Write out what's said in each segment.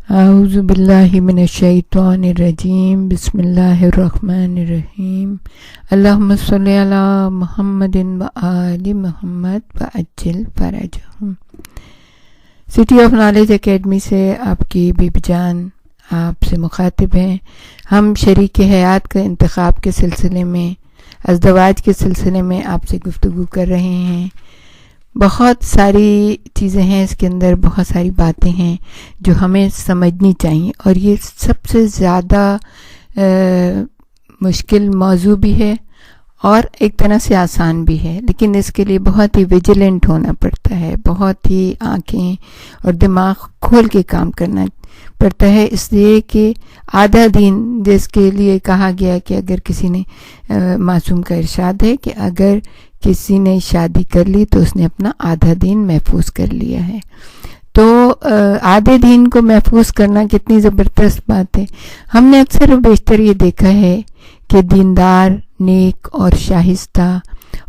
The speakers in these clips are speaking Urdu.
اعوذ باللہ من الشیطان الرجیم بسم اللہ الرحمن الرحیم اللہم صلی علی محمد و آل محمد وعجل فرجہم۔ سٹی آف نالج اکیڈمی سے آپ کی بیبی جان آپ سے مخاطب ہیں۔ ہم شریک حیات کا انتخاب کے سلسلے میں، ازدواج کے سلسلے میں آپ سے گفتگو کر رہے ہیں۔ بہت ساری چیزیں ہیں اس کے اندر، بہت ساری باتیں ہیں جو ہمیں سمجھنی چاہیے، اور یہ سب سے زیادہ مشکل موضوع بھی ہے اور ایک طرح سے آسان بھی ہے، لیکن اس کے لیے بہت ہی ویجیلنٹ ہونا پڑتا ہے، بہت ہی آنکھیں اور دماغ کھول کے کام کرنا پڑتا ہے، اس لیے کہ آدھا دین جس کے لیے کہا گیا کہ اگر کسی نے معصوم کا ارشاد ہے کہ اگر کسی نے شادی کر لی تو اس نے اپنا آدھا دین محفوظ کر لیا ہے۔ تو آدھے دین کو محفوظ کرنا کتنی زبردست بات ہے۔ ہم نے اکثر و بیشتر یہ دیکھا ہے کہ دیندار، نیک اور شائستہ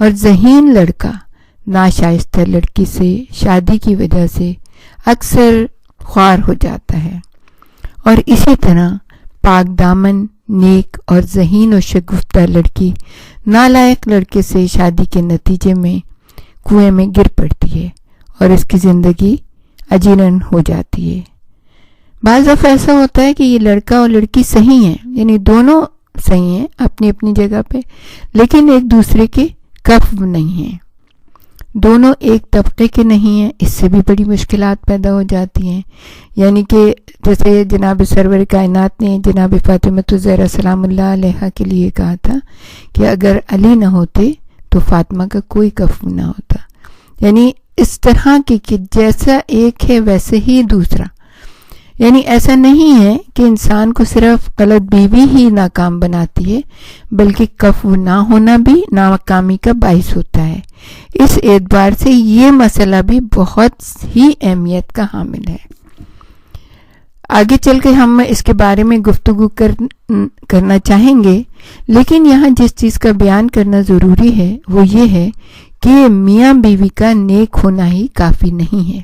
اور ذہین لڑکا ناشائستہ لڑکی سے شادی کی وجہ سے اکثر خوار ہو جاتا ہے، اور اسی طرح پاک دامن، نیک اور ذہین و شگفتہ لڑکی نالائق لڑکے سے شادی کے نتیجے میں کنویں میں گر پڑتی ہے اور اس کی زندگی اجیرن ہو جاتی ہے۔ بعض دفعہ ایسا ہوتا ہے کہ یہ لڑکا اور لڑکی صحیح ہیں، یعنی دونوں صحیح ہیں اپنی اپنی جگہ پہ، لیکن ایک دوسرے کے کفو نہیں ہیں، دونوں ایک طبقے کے نہیں ہیں۔ اس سے بھی بڑی مشکلات پیدا ہو جاتی ہیں، یعنی کہ جیسے جناب سرور کائنات نے جناب فاطمہ الزہرا سلام اللہ علیہا کے لیے کہا تھا کہ اگر علی نہ ہوتے تو فاطمہ کا کوئی کفو نہ ہوتا، یعنی اس طرح کی کہ جیسا ایک ہے ویسے ہی دوسرا، یعنی ایسا نہیں ہے کہ انسان کو صرف غلط بیوی ہی ناکام بناتی ہے، بلکہ کفو نہ ہونا بھی ناکامی کا باعث ہوتا ہے۔ اس اعتبار سے یہ مسئلہ بھی بہت ہی اہمیت کا حامل ہے۔ آگے چل کے ہم اس کے بارے میں گفتگو کرنا چاہیں گے، لیکن یہاں جس چیز کا بیان کرنا ضروری ہے وہ یہ ہے کہ میاں بیوی کا نیک ہونا ہی کافی نہیں ہے،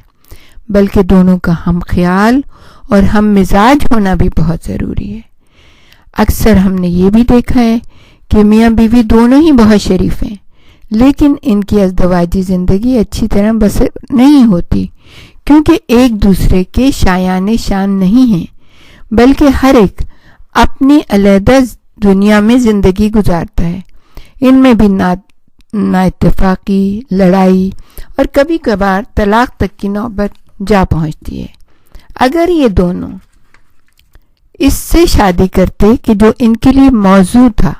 بلکہ دونوں کا ہم خیال اور ہم مزاج ہونا بھی بہت ضروری ہے۔ اکثر ہم نے یہ بھی دیکھا ہے کہ میاں بیوی دونوں ہی بہت شریف ہیں، لیکن ان کی ازدواجی زندگی اچھی طرح بسر نہیں ہوتی، کیونکہ ایک دوسرے کے شایان شان نہیں ہیں، بلکہ ہر ایک اپنی علیحدہ دنیا میں زندگی گزارتا ہے۔ ان میں بھی نا اتفاقی، لڑائی اور کبھی کبھار طلاق تک کی نوبت جا پہنچتی ہے۔ اگر یہ دونوں اس سے شادی کرتے کہ جو ان کے لیے موزوں تھا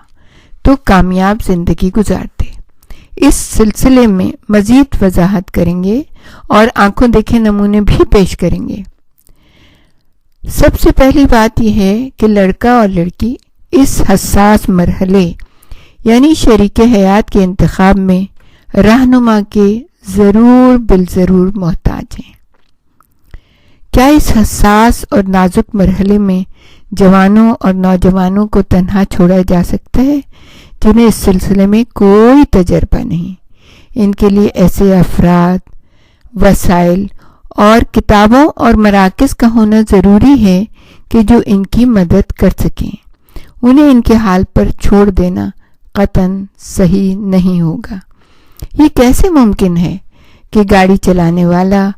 تو کامیاب زندگی گزارتے۔ اس سلسلے میں مزید وضاحت کریں گے اور آنکھوں دیکھے نمونے بھی پیش کریں گے۔ سب سے پہلی بات یہ ہے کہ لڑکا اور لڑکی اس حساس مرحلے یعنی شریک حیات کے انتخاب میں رہنما کے ضرور بالضرور محتاج ہیں۔ کیا اس حساس اور نازک مرحلے میں جوانوں اور نوجوانوں کو تنہا چھوڑا جا سکتا ہے جنہیں اس سلسلے میں کوئی تجربہ نہیں؟ ان کے لیے ایسے افراد، وسائل اور کتابوں اور مراکز کا ہونا ضروری ہے کہ جو ان کی مدد کر سکیں۔ انہیں ان کے حال پر چھوڑ دینا قطعاً صحیح نہیں ہوگا۔ یہ کیسے ممکن ہے کہ گاڑی چلانے والا،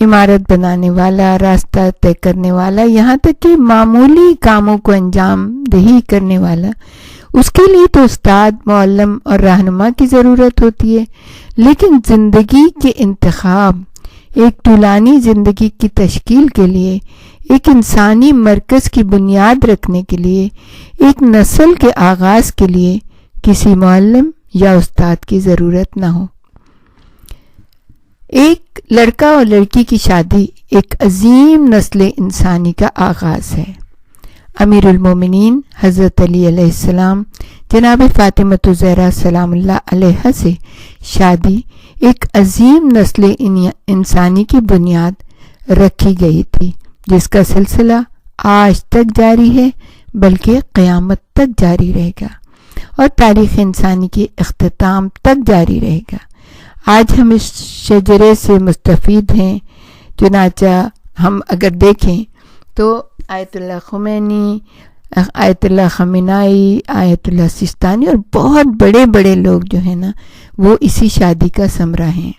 عمارت بنانے والا، راستہ طے کرنے والا، یہاں تک کہ معمولی کاموں کو انجام دہی کرنے والا، اس کے لیے تو استاد، معلم اور رہنما کی ضرورت ہوتی ہے، لیکن زندگی کے انتخاب، ایک طولانی زندگی کی تشکیل کے لیے، ایک انسانی مرکز کی بنیاد رکھنے کے لیے، ایک نسل کے آغاز کے لیے کسی معلم یا استاد کی ضرورت نہ ہو۔ ایک لڑکا اور لڑکی کی شادی ایک عظیم نسل انسانی کا آغاز ہے۔ امیر المومنین حضرت علی علیہ السلام جناب فاطمہ الزہرا سلام اللہ علیہا سے شادی ایک عظیم نسل انسانی کی بنیاد رکھی گئی تھی، جس کا سلسلہ آج تک جاری ہے، بلکہ قیامت تک جاری رہے گا اور تاریخ انسانی کی اختتام تک جاری رہے گا۔ آج ہم اس شجرے سے مستفید ہیں، چنانچہ ہم اگر دیکھیں تو آیت اللہ خمینی، آیت اللہ خامنائی، آیت اللہ سستانی اور بہت بڑے بڑے لوگ جو ہیں نا وہ اسی شادی کا ثمرہ ہیں.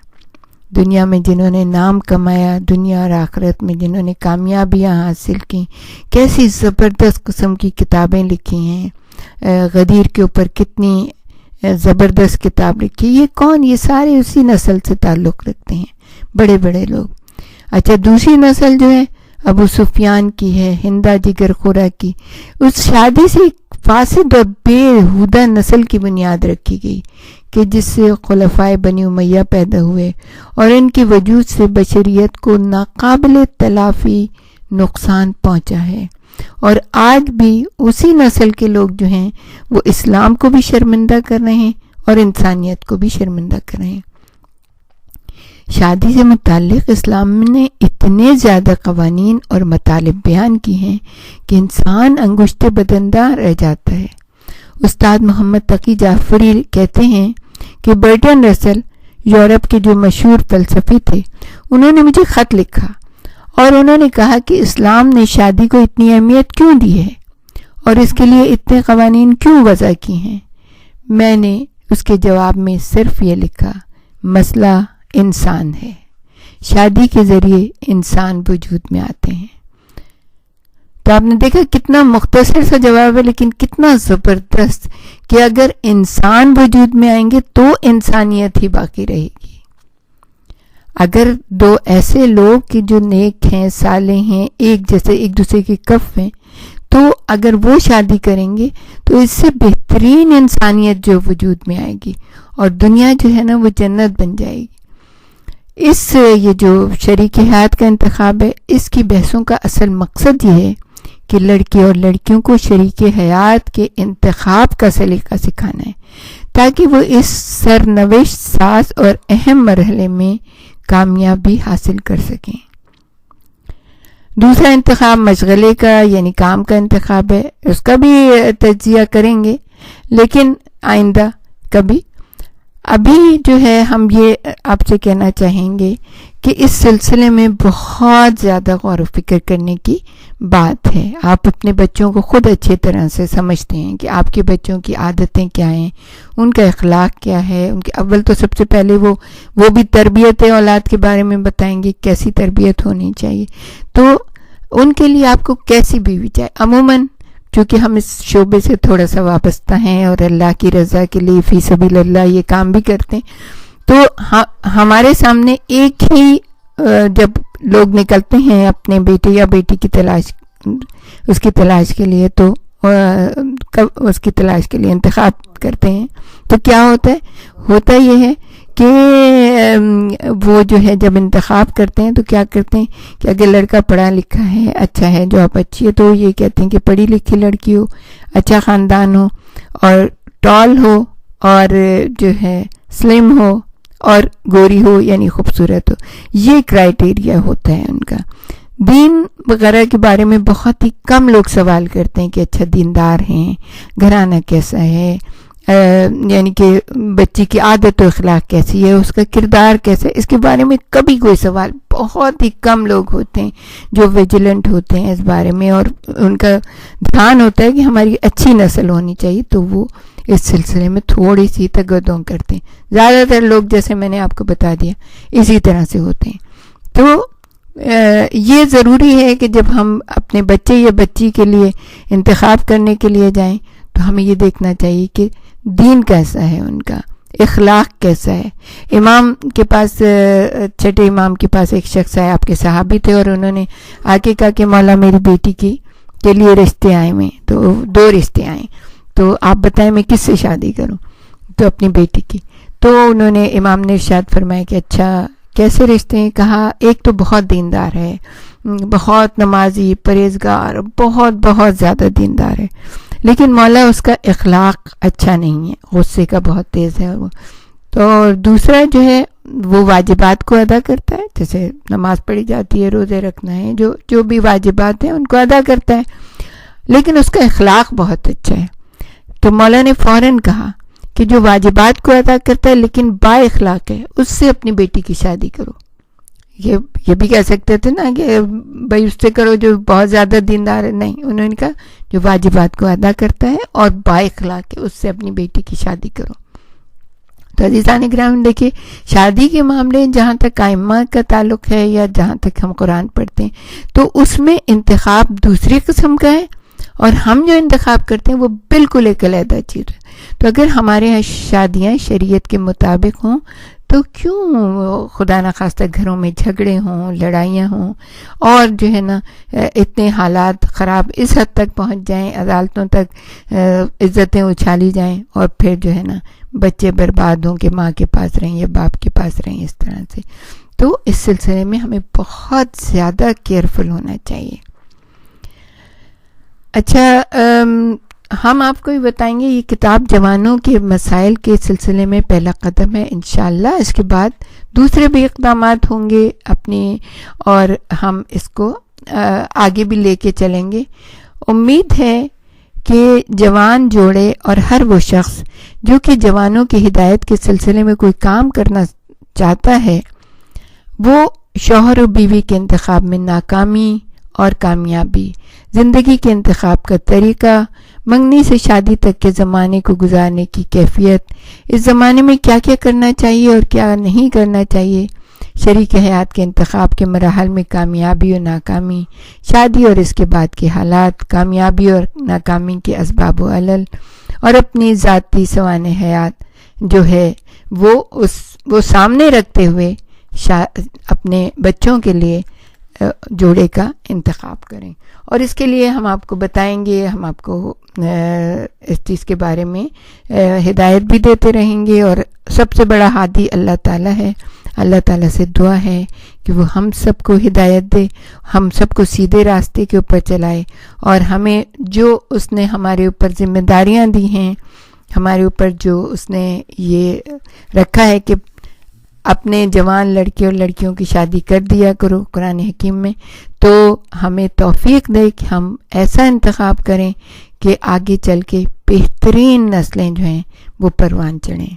دنیا میں جنہوں نے نام کمایا، دنیا اور آخرت میں جنہوں نے کامیابیاں حاصل کی، کیسی زبردست قسم کی کتابیں لکھی ہیں. غدیر کے اوپر کتنی زبردست کتاب لکھی. یہ کون؟ یہ سارے اسی نسل سے تعلق رکھتے ہیں، بڑے بڑے لوگ. اچھا، دوسری نسل جو ہے ابو سفیان کی ہے، ہندا جگر خورا کی. اس شادی سے ایک فاسد اور بےہودہ نسل کی بنیاد رکھی گئی کہ جس سے خلفائے بنی امیہ پیدا ہوئے، اور ان کی وجود سے بشریت کو ناقابل تلافی نقصان پہنچا ہے. اور آج بھی اسی نسل کے لوگ جو ہیں وہ اسلام کو بھی شرمندہ کر رہے ہیں اور انسانیت کو بھی شرمندہ کر رہے ہیں. شادی سے متعلق اسلام نے اتنے زیادہ قوانین اور مطالب بیان کی ہیں کہ انسان انگشت بدندار رہ جاتا ہے. استاد محمد تقی جعفری کہتے ہیں کہ برٹن رسل یورپ کے جو مشہور فلسفی تھے، انہوں نے مجھے خط لکھا اور انہوں نے کہا کہ اسلام نے شادی کو اتنی اہمیت کیوں دی ہے اور اس کے لیے اتنے قوانین کیوں وضع کی ہیں. میں نے اس کے جواب میں صرف یہ لکھا، مسئلہ انسان ہے. شادی کے ذریعے انسان وجود میں آتے ہیں. تو آپ نے دیکھا کتنا مختصر سا جواب ہے لیکن کتنا زبردست، کہ اگر انسان وجود میں آئیں گے تو انسانیت ہی باقی رہے گی. اگر دو ایسے لوگ کہ جو نیک ہیں، صالح ہیں، ایک جیسے ایک دوسرے کے کف ہیں، تو اگر وہ شادی کریں گے تو اس سے بہترین انسانیت جو وجود میں آئے گی اور دنیا جو ہے نا وہ جنت بن جائے گی. یہ جو شریک حیات کا انتخاب ہے، اس کی بحثوں کا اصل مقصد یہ ہے کہ لڑکے اور لڑکیوں کو شریک حیات کے انتخاب کا سلیقہ سکھانا ہے تاکہ وہ اس سرنوشت ساز اور اہم مرحلے میں کامیابی حاصل کر سکیں. دوسرا انتخاب مشغلے کا یعنی کام کا انتخاب ہے. اس کا بھی تجزیہ کریں گے لیکن آئندہ کبھی. ابھی جو ہے ہم یہ آپ سے کہنا چاہیں گے کہ اس سلسلے میں بہت زیادہ غور و فکر کرنے کی بات ہے. آپ اپنے بچوں کو خود اچھی طرح سے سمجھتے ہیں کہ آپ کے بچوں کی عادتیں کیا ہیں، ان کا اخلاق کیا ہے. ان کے اول تو سب سے پہلے وہ بھی تربیت اولاد کے بارے میں بتائیں گے، کیسی تربیت ہونی چاہیے. تو ان کے لیے آپ کو کیسی بیوی چاہیے. عموماً چونکہ ہم اس شعبے سے تھوڑا سا وابستہ ہیں اور اللہ کی رضا کے لیے فی سبیل اللہ یہ کام بھی کرتے ہیں، تو ہمارے سامنے ایک ہی جب لوگ نکلتے ہیں اپنے بیٹے یا بیٹی کی تلاش کے لیے، تو اس کی تلاش کے لیے انتخاب کرتے ہیں، تو کیا ہوتا یہ ہے کہ وہ جو ہے جب انتخاب کرتے ہیں تو کیا کرتے ہیں کہ اگر لڑکا پڑھا لکھا ہے، اچھا ہے، جاب اچھی ہے، تو یہ کہتے ہیں کہ پڑھی لکھی لڑکی ہو، اچھا خاندان ہو اور ٹال ہو اور جو ہے سلم ہو اور گوری ہو یعنی خوبصورت ہو. یہ کرائیٹیریا ہوتا ہے ان کا. دین وغیرہ کے بارے میں بہت ہی کم لوگ سوال کرتے ہیں کہ اچھا دیندار ہیں، گھرانہ کیسا ہے، یعنی کہ بچی کی عادت و اخلاق کیسی ہے، اس کا کردار کیسا ہے. اس کے بارے میں کبھی کوئی سوال، بہت ہی کم لوگ ہوتے ہیں جو ویجیلنٹ ہوتے ہیں اس بارے میں اور ان کا دھیان ہوتا ہے کہ ہماری اچھی نسل ہونی چاہیے، تو وہ اس سلسلے میں تھوڑی سی تگدوں کرتے ہیں. زیادہ تر لوگ جیسے میں نے آپ کو بتا دیا اسی طرح سے ہوتے ہیں. تو یہ ضروری ہے کہ جب ہم اپنے بچے یا بچی کے لیے انتخاب کرنے کے لیے جائیں تو ہمیں یہ دیکھنا چاہیے کہ دین کیسا ہے، ان کا اخلاق کیسا ہے. امام کے پاس، چھٹے امام کے پاس ایک شخص آئے، آپ کے صحابی تھے، اور انہوں نے آ کے کہا کہ مولا میری بیٹی کے لیے رشتے آئے ہوئے، تو 2 رشتے آئے، تو آپ بتائیں میں کس سے شادی کروں. تو اپنی بیٹی کی. تو انہوں نے امام نے ارشاد فرمایا کہ اچھا کیسے رشتے ہیں. کہا ایک تو بہت دیندار ہے، بہت نمازی، پرہیزگار، بہت بہت زیادہ دیندار ہے، لیکن مولا اس کا اخلاق اچھا نہیں ہے، غصے کا بہت تیز ہے وہ. تو دوسرا جو ہے وہ واجبات کو ادا کرتا ہے، جیسے نماز پڑھی جاتی ہے، روزے رکھنا ہے، جو بھی واجبات ہیں ان کو ادا کرتا ہے، لیکن اس کا اخلاق بہت اچھا ہے. تو مولا نے فوراً کہا کہ جو واجبات کو ادا کرتا ہے لیکن با اخلاق ہے، اس سے اپنی بیٹی کی شادی کرو. یہ بھی کہہ سکتے تھے نا کہ بھائی اس سے کرو جو بہت زیادہ دیندار ہے. نہیں, انہوں نے کہا جو واجبات کو ادا کرتا ہے اور بااخلاق ہے اس سے اپنی بیٹی کی شادی کرو. تو عزیزان گرامی دیکھیے, شادی کے معاملے جہاں تک ائمہ کا تعلق ہے یا جہاں تک ہم قرآن پڑھتے ہیں تو اس میں انتخاب دوسری قسم کا ہے, اور ہم جو انتخاب کرتے ہیں وہ بالکل ایک علیحدہ چیز ہے. تو اگر ہمارے یہاں شادیاں شریعت کے مطابق ہوں تو کیوں خدا نخواستہ گھروں میں جھگڑے ہوں, لڑائیاں ہوں, اور جو ہے نا اتنے حالات خراب اس حد تک پہنچ جائیں, عدالتوں تک عزتیں اچھالی جائیں, اور پھر جو ہے نا بچے برباد ہوں کہ ماں کے پاس رہیں یا باپ کے پاس رہیں اس طرح سے. تو اس سلسلے میں ہمیں بہت زیادہ کیئرفل ہونا چاہیے. اچھا, ہم آپ کو بھی بتائیں گے, یہ کتاب جوانوں کے مسائل کے سلسلے میں پہلا قدم ہے انشاءاللہ. اس کے بعد دوسرے بھی اقدامات ہوں گے اپنی, اور ہم اس کو آگے بھی لے کے چلیں گے. امید ہے کہ جوان جوڑے اور ہر وہ شخص جو کہ جوانوں کی ہدایت کے سلسلے میں کوئی کام کرنا چاہتا ہے وہ شوہر و بیوی کے انتخاب میں ناکامی اور کامیابی, زندگی کے انتخاب کا طریقہ, منگنی سے شادی تک کے زمانے کو گزارنے کی کیفیت, اس زمانے میں کیا کیا کرنا چاہیے اور کیا نہیں کرنا چاہیے, شریک حیات کے انتخاب کے مراحل میں کامیابی اور ناکامی, شادی اور اس کے بعد کے حالات, کامیابی اور ناکامی کے اسباب و علل, اور اپنی ذاتی سوانح حیات جو ہے وہ سامنے رکھتے ہوئے اپنے بچوں کے لیے جوڑے کا انتخاب کریں. اور اس کے لیے ہم آپ کو بتائیں گے, ہم آپ کو اس چیز کے بارے میں ہدایت بھی دیتے رہیں گے. اور سب سے بڑا ہادی اللہ تعالیٰ ہے. اللہ تعالیٰ سے دعا ہے کہ وہ ہم سب کو ہدایت دے, ہم سب کو سیدھے راستے کے اوپر چلائے, اور ہمیں جو اس نے ہمارے اوپر ذمہ داریاں دی ہیں, ہمارے اوپر جو اس نے یہ رکھا ہے کہ اپنے جوان لڑکے اور لڑکیوں کی شادی کر دیا کرو قرآن حکیم میں, تو ہمیں توفیق دے کہ ہم ایسا انتخاب کریں کہ آگے چل کے بہترین نسلیں جو ہیں وہ پروان چڑھیں.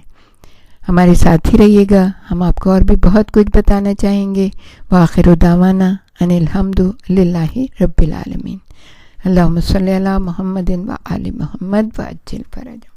ہمارے ساتھ ہی رہیے گا, ہم آپ کو اور بھی بہت کچھ بتانا چاہیں گے. وآخر دعوانا ان الحمد للہ رب العالمین. اللہم صلی علی محمد و آل محمد وعجل فرجہ.